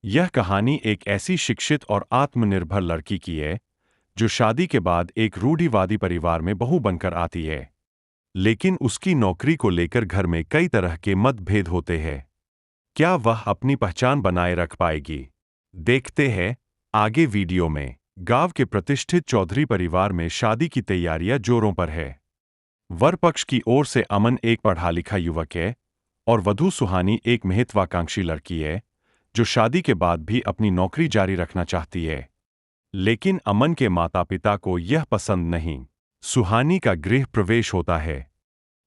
यह कहानी एक ऐसी शिक्षित और आत्मनिर्भर लड़की की है जो शादी के बाद एक रूढ़िवादी परिवार में बहू बनकर आती है। लेकिन उसकी नौकरी को लेकर घर में कई तरह के मतभेद होते हैं। क्या वह अपनी पहचान बनाए रख पाएगी? देखते हैं आगे वीडियो में। गांव के प्रतिष्ठित चौधरी परिवार में शादी की तैयारियां जोरों पर है। वर पक्ष की ओर से अमन एक पढ़ा लिखा युवक है और वधू सुहानी एक महत्वाकांक्षी लड़की है जो शादी के बाद भी अपनी नौकरी जारी रखना चाहती है। लेकिन अमन के माता पिता को यह पसंद नहीं। सुहानी का गृह प्रवेश होता है।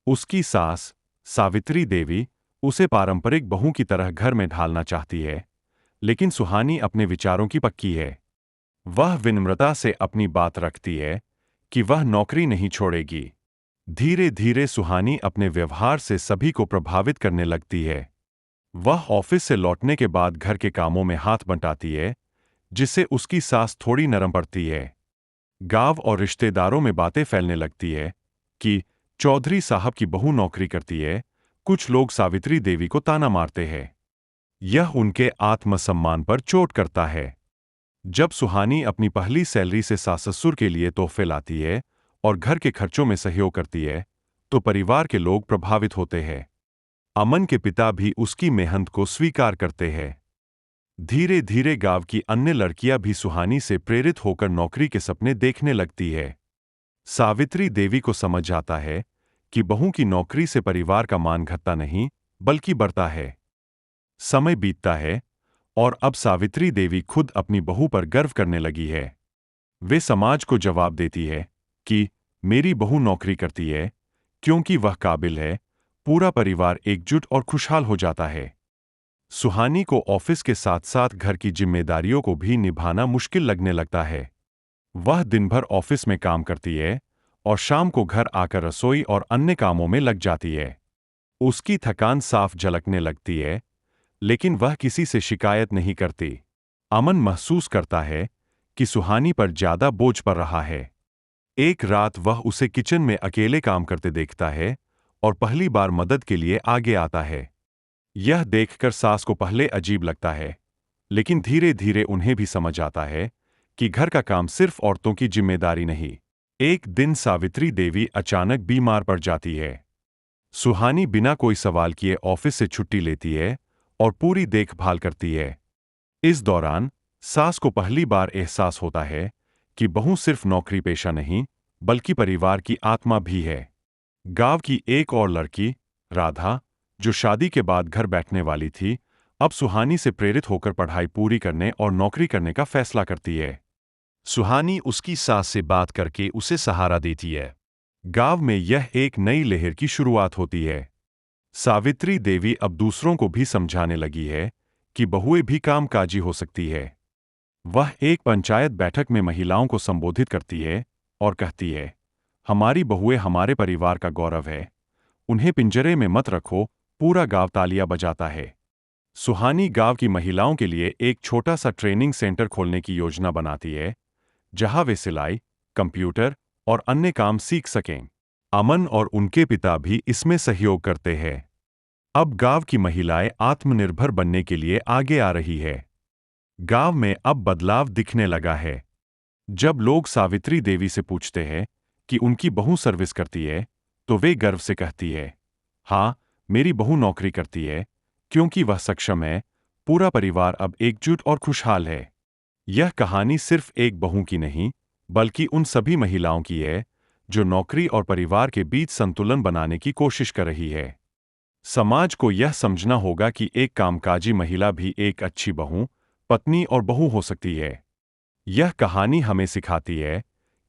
उसकी सास सावित्री देवी उसे पारंपरिक बहू की तरह घर में ढालना चाहती है, लेकिन सुहानी अपने विचारों की पक्की है। वह विनम्रता से अपनी बात रखती है कि वह नौकरी नहीं छोड़ेगी। धीरे धीरे सुहानी अपने व्यवहार से सभी को प्रभावित करने लगती है। वह ऑफिस से लौटने के बाद घर के कामों में हाथ बंटाती है, जिससे उसकी सास थोड़ी नरम पड़ती है। गांव और रिश्तेदारों में बातें फैलने लगती है कि चौधरी साहब की बहू नौकरी करती है। कुछ लोग सावित्री देवी को ताना मारते हैं। यह उनके आत्मसम्मान पर चोट करता है। जब सुहानी अपनी पहली सैलरी से सास ससुर के लिए तोहफे लाती है और घर के खर्चों में सहयोग करती है, तो परिवार के लोग प्रभावित होते हैं। अमन के पिता भी उसकी मेहनत को स्वीकार करते हैं। धीरे धीरे गांव की अन्य लड़कियां भी सुहानी से प्रेरित होकर नौकरी के सपने देखने लगती है। सावित्री देवी को समझ आता है कि बहू की नौकरी से परिवार का मान घटता नहीं, बल्कि बढ़ता है। समय बीतता है और अब सावित्री देवी खुद अपनी बहू पर गर्व करने लगी है। वे समाज को जवाब देती है कि मेरी बहू नौकरी करती है क्योंकि वह काबिल है। पूरा परिवार एकजुट और खुशहाल हो जाता है। सुहानी को ऑफिस के साथ साथ घर की जिम्मेदारियों को भी निभाना मुश्किल लगने लगता है। वह दिन भर ऑफिस में काम करती है और शाम को घर आकर रसोई और अन्य कामों में लग जाती है। उसकी थकान साफ झलकने लगती है, लेकिन वह किसी से शिकायत नहीं करती। अमन महसूस करता है कि सुहानी पर ज्यादा बोझ पड़ रहा है। एक रात वह उसे किचन में अकेले काम करते देखता है और पहली बार मदद के लिए आगे आता है। यह देखकर सास को पहले अजीब लगता है, लेकिन धीरे धीरे उन्हें भी समझ आता है कि घर का काम सिर्फ औरतों की जिम्मेदारी नहीं। एक दिन सावित्री देवी अचानक बीमार पड़ जाती है। सुहानी बिना कोई सवाल किए ऑफिस से छुट्टी लेती है और पूरी देखभाल करती है। इस दौरान सास को पहली बार एहसास होता है कि बहू सिर्फ नौकरी पेशा नहीं, बल्कि परिवार की आत्मा भी है। गांव की एक और लड़की राधा, जो शादी के बाद घर बैठने वाली थी, अब सुहानी से प्रेरित होकर पढ़ाई पूरी करने और नौकरी करने का फैसला करती है। सुहानी उसकी सास से बात करके उसे सहारा देती है। गांव में यह एक नई लहर की शुरुआत होती है। सावित्री देवी अब दूसरों को भी समझाने लगी है कि बहुएं भी कामकाजी हो सकती है। वह एक पंचायत बैठक में महिलाओं को संबोधित करती है और कहती है, हमारी बहुएं हमारे परिवार का गौरव है, उन्हें पिंजरे में मत रखो। पूरा गांव तालियां बजाता है। सुहानी गांव की महिलाओं के लिए एक छोटा सा ट्रेनिंग सेंटर खोलने की योजना बनाती है, जहां वे सिलाई, कंप्यूटर और अन्य काम सीख सकें। अमन और उनके पिता भी इसमें सहयोग करते हैं। अब गांव की महिलाएं आत्मनिर्भर बनने के लिए आगे आ रही है। गांव में अब बदलाव दिखने लगा है। जब लोग सावित्री देवी से पूछते हैं कि उनकी बहू सर्विस करती है, तो वे गर्व से कहती है, हाँ, मेरी बहू नौकरी करती है, क्योंकि वह सक्षम है। पूरा परिवार अब एकजुट और खुशहाल है। यह कहानी सिर्फ एक बहू की नहीं, बल्कि उन सभी महिलाओं की है जो नौकरी और परिवार के बीच संतुलन बनाने की कोशिश कर रही है। समाज को यह समझना होगा कि एक कामकाजी महिला भी एक अच्छी बहू, पत्नी और बहू हो सकती है। यह कहानी हमें सिखाती है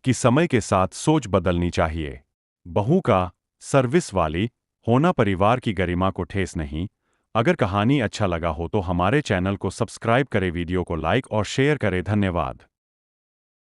कि समय के साथ सोच बदलनी चाहिए। बहू का सर्विस वाली होना परिवार की गरिमा को ठेस नहीं। अगर कहानी अच्छा लगा हो तो हमारे चैनल को सब्सक्राइब करें, वीडियो को लाइक और शेयर करें। धन्यवाद।